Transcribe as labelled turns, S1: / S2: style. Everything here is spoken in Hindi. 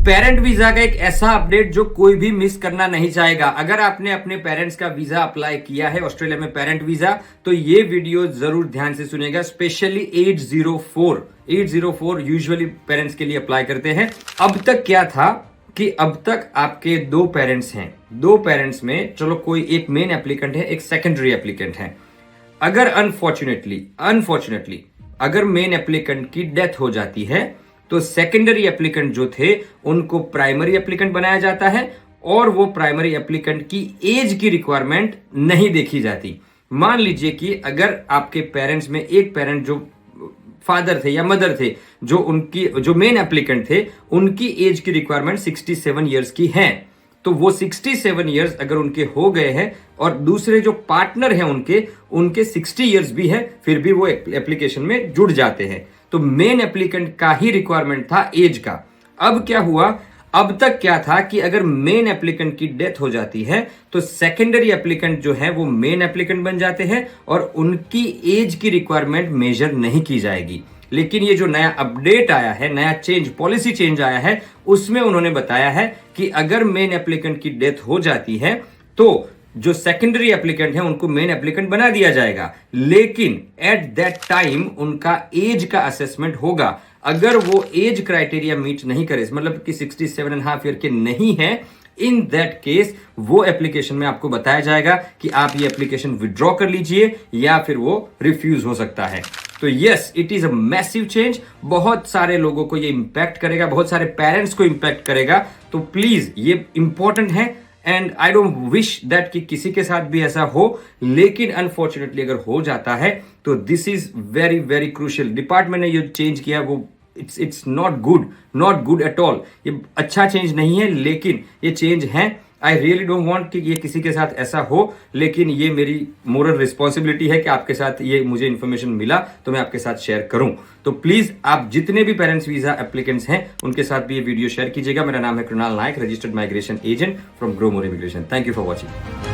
S1: पेरेंट वीजा का एक ऐसा अपडेट जो कोई भी मिस करना नहीं चाहेगा। अगर आपने अपने पेरेंट्स का वीजा अप्लाई किया है ऑस्ट्रेलिया में पेरेंट वीजा, तो ये वीडियो जरूर ध्यान से सुनेगा। स्पेशली 804 यूजुअली पेरेंट्स के लिए अप्लाई करते हैं। अब तक क्या था कि अब तक आपके दो पेरेंट्स हैं, दो पेरेंट्स में चलो कोई एक मेन एप्लीकेंट है, एक सेकेंडरी एप्लीकेंट है। अगर अनफॉर्चुनेटली अगर मेन एप्लीकेंट की डेथ हो जाती है तो सेकेंडरी एप्लीकेंट जो थे उनको प्राइमरी एप्लीकेंट बनाया जाता है और वो प्राइमरी एप्लीकेंट की एज की रिक्वायरमेंट नहीं देखी जाती। मान लीजिए कि अगर आपके पेरेंट्स में एक पेरेंट जो फादर थे या मदर थे, जो मेन एप्लीकेंट थे, उनकी एज की रिक्वायरमेंट 67 ईयर्स की है, तो वो 67 ईयर्स अगर उनके हो गए हैं और दूसरे जो पार्टनर हैं उनके 60 ईयर्स भी है, फिर भी वो एप्लीकेशन में जुड़ जाते हैं। तो मेन एप्लीकेंट का ही रिक्वायरमेंट था एज का। अब क्या हुआ, अब तक क्या था कि अगर मेन एप्लीकेंट की डेथ हो जाती है तो सेकेंडरी एप्लीकेंट जो है वो मेन एप्लीकेंट बन जाते हैं और उनकी एज की रिक्वायरमेंट मेजर नहीं की जाएगी। लेकिन ये जो नया अपडेट आया है, नया पॉलिसी चेंज आया है, उसमें उन्होंने बताया है कि अगर मेन एप्लीकेंट की डेथ हो जाती है तो जो सेकेंडरी एप्लीकेंट है उनको मेन एप्लीकेंट बना दिया जाएगा, लेकिन एट दैट टाइम उनका एज का असेसमेंट होगा। अगर वो एज क्राइटेरिया मीट नहीं करे, मतलब कि 67.5 ईयर के नहीं है, इन दैट केस वो एप्लीकेशन में आपको बताया जाएगा कि आप ये एप्लीकेशन विड्रॉ कर लीजिए या फिर वो रिफ्यूज हो सकता है। तो yes, it is a massive change. बहुत सारे लोगों को ये इंपैक्ट करेगा, बहुत सारे पेरेंट्स को इंपैक्ट करेगा। तो प्लीज ये इंपॉर्टेंट है and I don't wish that कि किसी के साथ भी ऐसा हो, लेकिन अनफॉर्चुनेटली अगर हो जाता है तो this is very very crucial. Department ने ये चेंज किया, वो it's not good at all. ये अच्छा चेंज नहीं है, लेकिन ये चेंज है। आई रियली डोंट वांट कि ये किसी के साथ ऐसा हो, लेकिन ये मेरी मोरल रिस्पॉन्सिबिलिटी है कि आपके साथ ये मुझे इंफॉर्मेशन मिला तो मैं आपके साथ शेयर करूं। तो प्लीज आप जितने भी पेरेंट्स वीजा एप्लीकेंट्स हैं उनके साथ भी ये वीडियो शेयर कीजिएगा। मेरा नाम है Krunal Nayak, registered migration agent from Grow More Immigration. Thank you for watching.